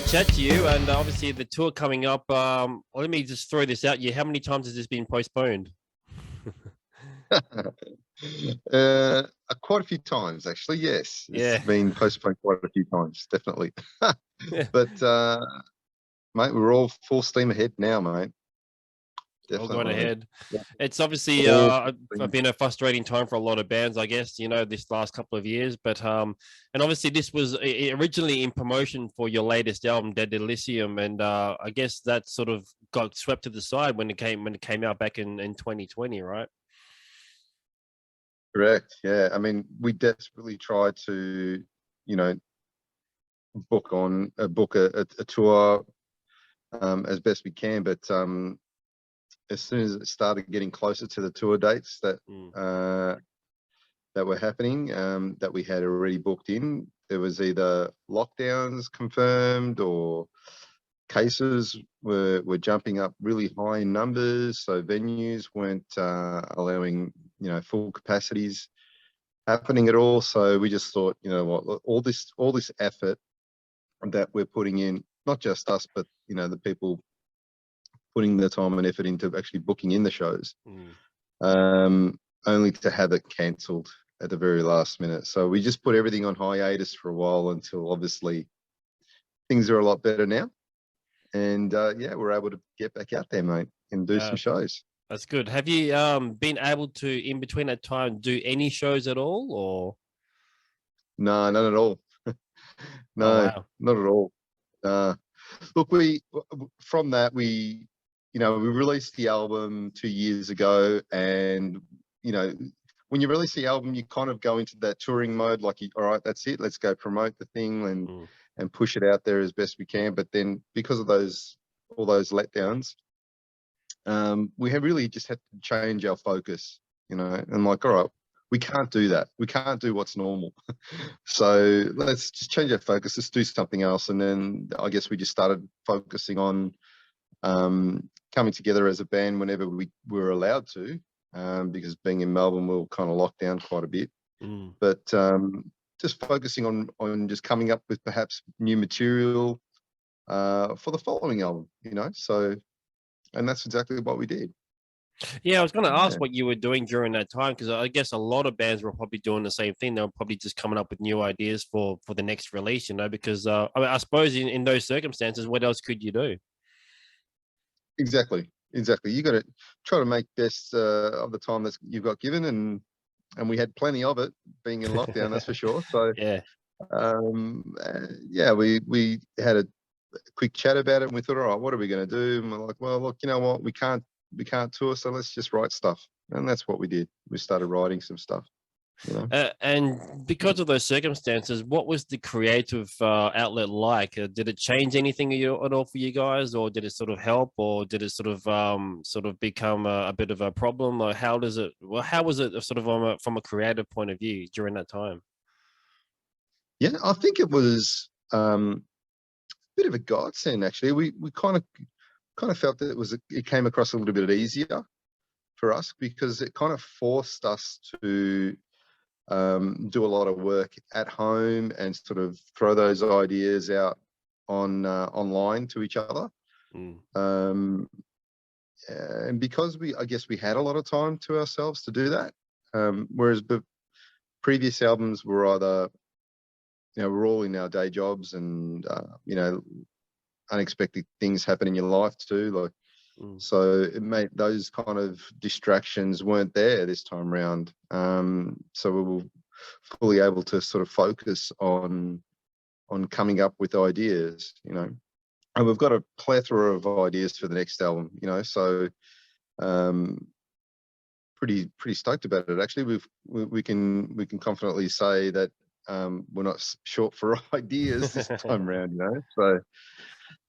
chat to you, and obviously the tour coming up. Let me just throw this out. How many times has this been postponed? Quite a few times, actually. Yes, Yeah. it's been postponed quite a few times, definitely. But mate, we're all full steam ahead now, mate. All going Definitely. ahead. Yeah. It's obviously been a frustrating time for a lot of bands, I guess, this last couple of years. But and obviously this was originally in promotion for your latest album, Dead Elysium, and I guess that sort of got swept to the side when it came out back in 2020, right? Correct. Yeah. I mean, we desperately tried to, book a tour as best we can, but as soon as it started getting closer to the tour dates that were happening, that we had already booked in, there was either lockdowns confirmed or cases were jumping up really high in numbers, so venues weren't allowing full capacities happening at all. So we just thought, what, all this effort that we're putting in, not just us, but the people putting the time and effort into actually booking in the shows, only to have it cancelled at the very last minute. So we just put everything on hiatus for a while until obviously things are a lot better now. And we're able to get back out there, mate, and do some shows. That's good. Have you been able to, in between that time, do any shows at all, or? No, not at all. No, not at all. Look, from that, we released the album 2 years ago, and when you release the album, you kind of go into that touring mode, like, all right, that's it, let's go promote the thing and push it out there as best we can. But then because of all those letdowns, we have really just had to change our focus, and like, all right, we can't do that. We can't do what's normal. So let's just change our focus. Let's do something else. And then I guess we just started focusing on coming together as a band whenever we were allowed to, because being in Melbourne, we were kind of locked down quite a bit. But just focusing on just coming up with perhaps new material for the following album, So, and that's exactly what we did. Yeah, I was going to ask what you were doing during that time, because I guess a lot of bands were probably doing the same thing. They were probably just coming up with new ideas for the next release, because I suppose in those circumstances, what else could you do? Exactly. You got to try to make best of the time that you've got given, and we had plenty of it being in lockdown, that's for sure. So we had a quick chat about it, and we thought, all right, what are we going to do? And we're like, well, look, you know what, we can't tour, so let's just write stuff. And that's what we did. We started writing some stuff. And because of those circumstances, what was the creative outlet like? Did it change anything at all for you guys, or did it sort of help, or did it sort of become a bit of a problem? Or how was it sort of from a creative point of view during that time? Yeah, I think it was a bit of a godsend, actually. We kind of felt that it came across a little bit easier for us, because it kind of forced us to do a lot of work at home and sort of throw those ideas out online to each other. And because I guess we had a lot of time to ourselves to do that, whereas the previous albums were either, we're all in our day jobs, and unexpected things happen in your life too, like, so it made those kind of distractions weren't there this time around. So we were fully able to sort of focus on coming up with ideas, and we've got a plethora of ideas for the next album, so pretty stoked about it, actually. We can confidently say that we're not short for ideas this time around, so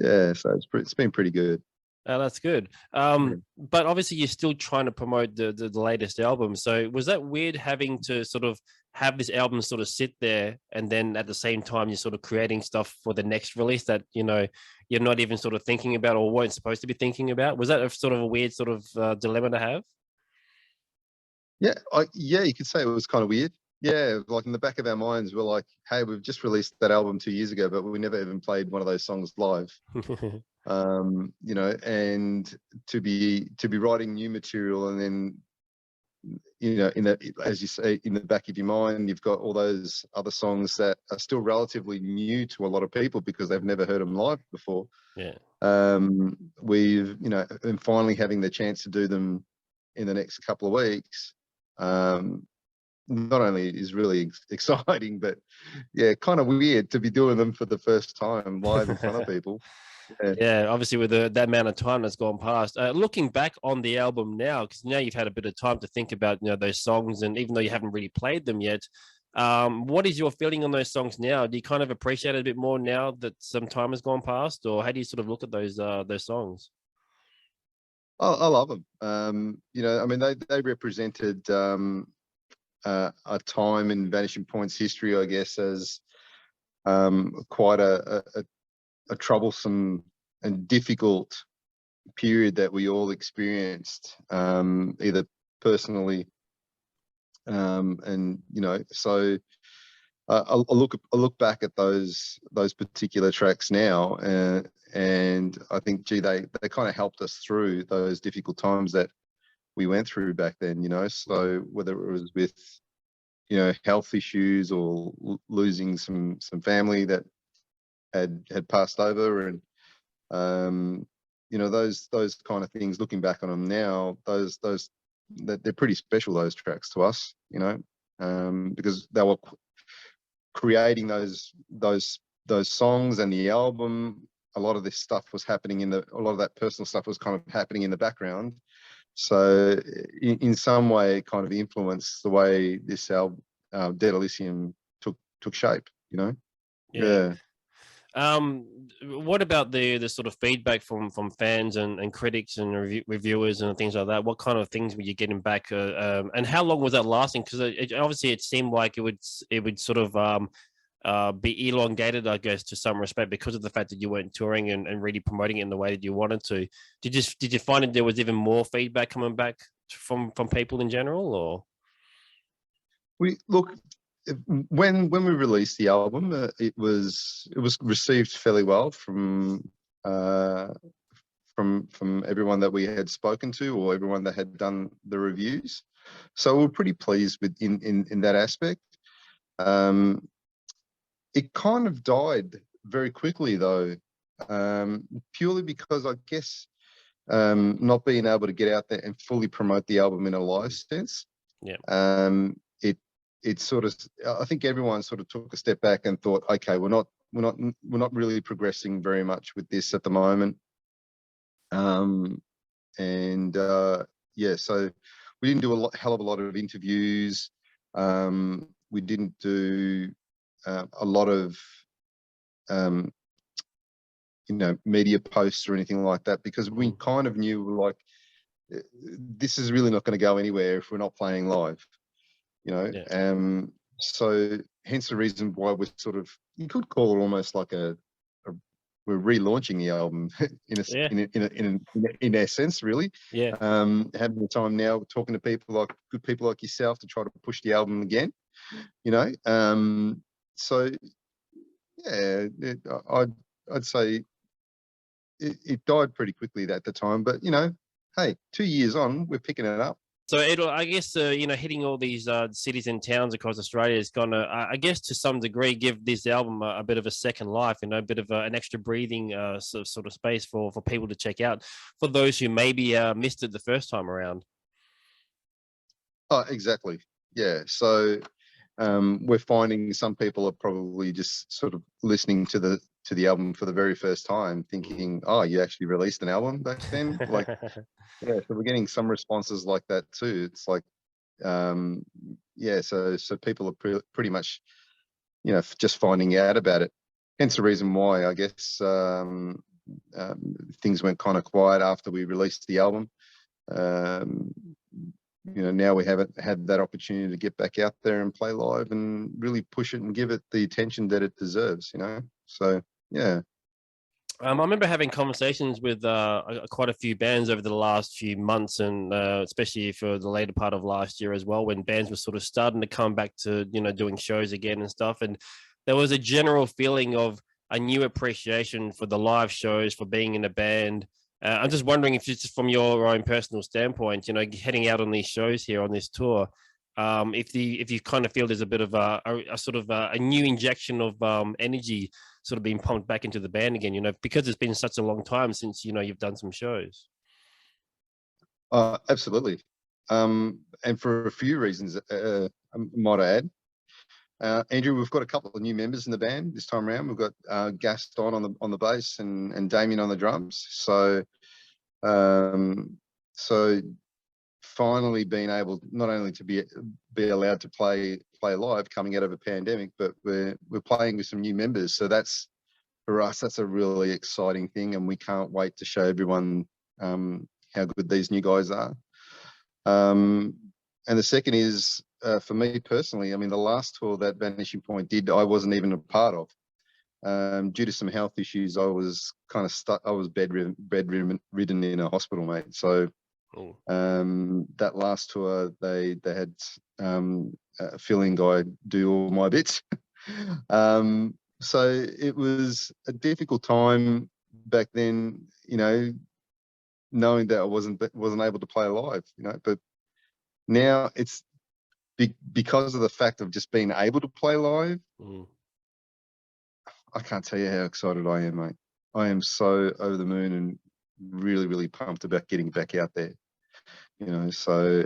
so it's been pretty good. Oh, that's good. But obviously you're still trying to promote the latest album. So was that weird having to sort of have this album sort of sit there, and then at the same time you're sort of creating stuff for the next release that, you're not even sort of thinking about or weren't supposed to be thinking about? Was that a sort of a weird sort of dilemma to have? Yeah, you could say it was kind of weird. yeah, like in the back of our minds, we're like, hey, we've just released that album 2 years ago, but we never even played one of those songs live. You know, and to be writing new material, and then, you know, in the, as you say, in the back of your mind, you've got all those other songs that are still relatively new to a lot of people because they've never heard them live before. Yeah. We've, you know, and finally having the chance to do them in the next couple of weeks, not only is really exciting, but yeah, kind of weird to be doing them for the first time live in front of people. Yeah. Yeah, obviously with that amount of time that's gone past. Looking back on the album now, because now you've had a bit of time to think about, you know, those songs, and even though you haven't really played them yet, what is your feeling on those songs now? Do you kind of appreciate it a bit more now that some time has gone past, or how do you sort of look at those songs? I love them. You know, I mean, they represented a time in Vanishing Point's history, I guess, as quite a troublesome and difficult period that we all experienced, either personally, and, you know, so I look back at those particular tracks now, and I think, gee, they kind of helped us through those difficult times that we went through back then, you know. So whether it was with, you know, health issues, or losing some family that had passed over, and you know, those kind of things, looking back on them now, those that they're pretty special, those tracks, to us, you know, because they were creating those songs and the album. A lot of this stuff was happening a lot of that personal stuff was kind of happening in the background. So in some way, it kind of influenced the way this album, Dead Elysium, took shape, you know? Yeah. What about the sort of feedback from fans and critics and reviewers and things like that? What kind of things were you getting back, and how long was that lasting? Because obviously it seemed like it would sort of be elongated, I guess, to some respect, because of the fact that you weren't touring and really promoting it in the way that you wanted to. Did you find that there was even more feedback coming back from people in general, or? We look, when we released the album, it was received fairly well from everyone that we had spoken to, or everyone that had done the reviews. So we're pretty pleased with in that aspect. It kind of died very quickly, though, purely because, I guess, not being able to get out there and fully promote the album in a live sense. Yeah. It sort of, I think everyone sort of took a step back and thought, okay, we're not really progressing very much with this at the moment. Yeah, so we didn't do hell of a lot of interviews. We didn't do a lot of you know, media posts or anything like that, because we kind of knew, like, this is really not going to go anywhere if we're not playing live, you know. Yeah. So hence the reason why we're sort of, you could call it almost like we're relaunching the album in essence, really. Yeah. Having the time now, talking to good people like yourself, to try to push the album again, you know. So yeah, I'd say it died pretty quickly at the time, but, you know, hey, 2 years on, we're picking it up. So it'll, I guess, you know, hitting all these cities and towns across Australia is going to, I guess, to some degree, give this album a bit of a second life, you know, a bit of an extra breathing sort of space for people to check out, for those who maybe missed it the first time around. Oh, exactly. Yeah. So we're finding some people are probably just sort of listening to the album for the very first time, thinking, oh, you actually released an album back then? Like, yeah, so we're getting some responses like that too. It's like, yeah, so people are pretty much, you know, just finding out about it. Hence the reason why, I guess, things went kind of quiet after we released the album. You know, now we haven't had that opportunity to get back out there and play live and really push it and give it the attention that it deserves, you know. So yeah. I remember having conversations with quite a few bands over the last few months, and especially for the later part of last year as well, when bands were sort of starting to come back to doing shows again and stuff. And there was a general feeling of a new appreciation for the live shows, for being in a band. I'm just wondering if, just from your own personal standpoint, heading out on these shows here on this tour, if you kind of feel there's a bit of a sort of a new injection of energy sort of being pumped back into the band again, because it's been such a long time since you've done some shows. Absolutely, and for a few reasons, I might add. Andrew, we've got a couple of new members in the band this time around. We've got Gaston on the bass and Damien on the drums. So finally being able not only to be allowed to play live coming out of a pandemic, but we're playing with some new members. So that's, for us, that's a really exciting thing, and we can't wait to show everyone how good these new guys are. And the second is, for me personally, I mean, the last tour that Vanishing Point did, I wasn't even a part of. Due to some health issues, I was kind of stuck. I was bedridden in a hospital, mate. So that last tour, they had a filling guy do all my bits. So it was a difficult time back then, knowing that I wasn't able to play live, but now it's because of the fact of just being able to play live. I can't tell you how excited I am, mate. I am so over the moon and really, really pumped about getting back out there. So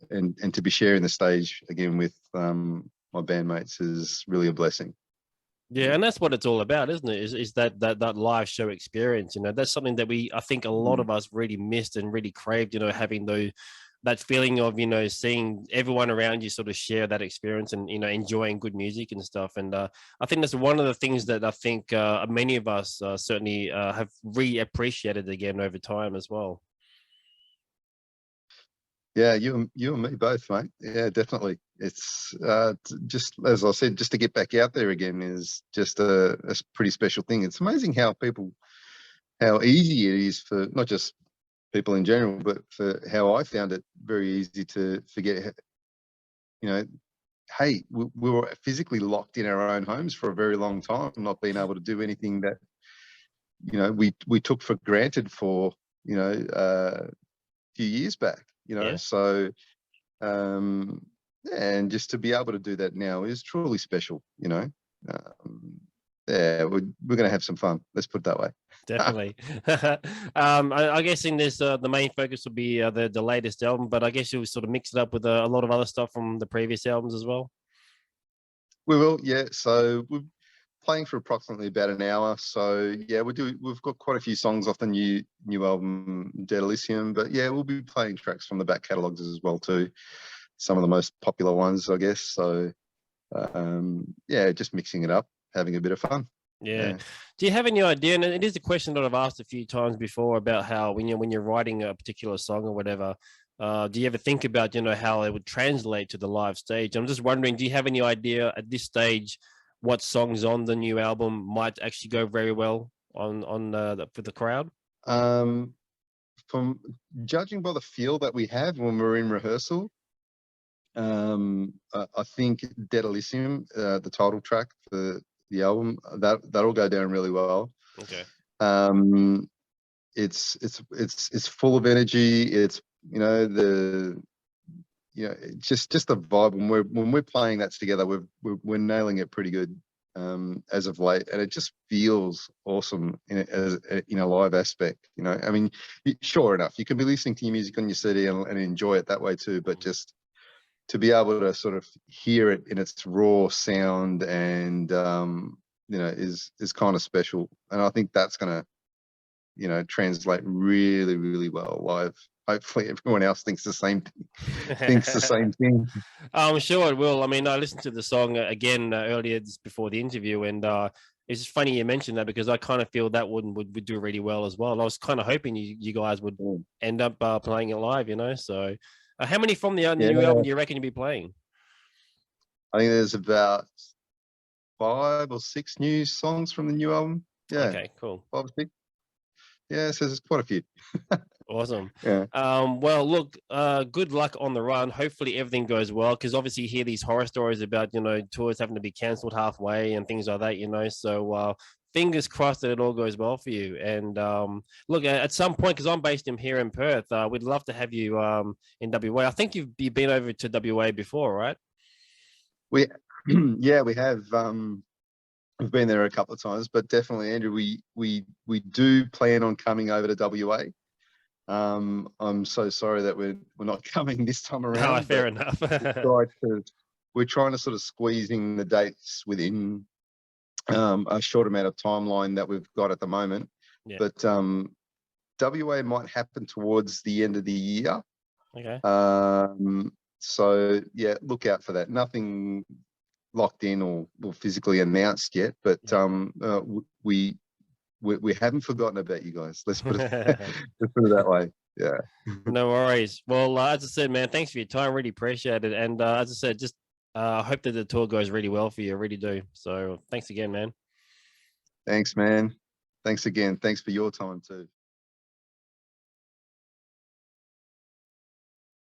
and to be sharing the stage again with my bandmates is really a blessing. Yeah, and that's what it's all about, isn't it? Is that live show experience? That's something that I think a lot of us really missed and really craved. Having that feeling of seeing everyone around you sort of share that experience and enjoying good music and stuff. And I think that's one of the things that I think many of us certainly have reappreciated again over time as well. Yeah, you and me both, mate. Yeah, definitely. It's just, as I said, just to get back out there again is just a pretty special thing. It's amazing how easy it is for not just people in general, but for how I found it very easy to forget. Hey, we were physically locked in our own homes for a very long time, not being able to do anything that we took for granted for a few years back. So and just to be able to do that now is truly special. Yeah, we're going to have some fun, let's put it that way. Definitely. I guess in this the main focus will be the latest album, but I guess you'll sort of mix it up with a lot of other stuff from the previous albums as well. We will, yeah. So we're playing for approximately about an hour. So yeah, we've got quite a few songs off the new album Dead Elysium, but yeah, we'll be playing tracks from the back catalogs as well too. Some of the most popular ones, I guess. So yeah, just mixing it up, having a bit of fun. Yeah. Do you have any idea? And it is a question that I've asked a few times before about how when you're writing a particular song or whatever, do you ever think about how it would translate to the live stage? I'm just wondering, do you have any idea at this stage what songs on the new album might actually go very well on for the crowd? From judging by the feel that we have when we're in rehearsal, I think Dead Elysium, the title track for the album, that'll go down really well. Okay. It's full of energy. It's just the vibe. When we're playing that together, we're nailing it pretty good as of late, and it just feels awesome in a live aspect. I mean, sure enough, you can be listening to your music on your CD and enjoy it that way too, but just to be able to sort of hear it in its raw sound and is kind of special, and I think that's gonna translate really, really well live. Hopefully everyone else thinks the same thing. I'm sure it will. I mean, I listened to the song again earlier before the interview, and it's funny you mentioned that because I kind of feel that would do really well as well. I was kind of hoping you guys would end up playing it live, so how many from the new album do you reckon you'll be playing? I think there's about 5 or 6 new songs from the new album. Yeah. Okay, cool. 5 or 6. Yeah, so there's quite a few. Awesome. Yeah. Well, look, good luck on the run. Hopefully everything goes well, because obviously you hear these horror stories about, tours having to be cancelled halfway and things like that, so fingers crossed that it all goes well for you. And look, at some point, because I'm based here in Perth, we'd love to have you in WA. I think you've been over to WA before, right? We have. We've been there a couple of times, but definitely, Andrew, we do plan on coming over to WA. I'm so sorry that we're not coming this time around. No, fair enough. We're trying to sort of squeezing the dates within a short amount of timeline that we've got at the moment. Yeah. But WA might happen towards the end of the year. Okay. So yeah, look out for that. Nothing locked in or physically announced yet, but we haven't forgotten about you guys. Let's put it that way. Yeah. No worries. Well, as I said, man, thanks for your time. Really appreciate it. And as I said, just I hope that the tour goes really well for you. I really do. So thanks again, man. Thanks, man. Thanks again. Thanks for your time too.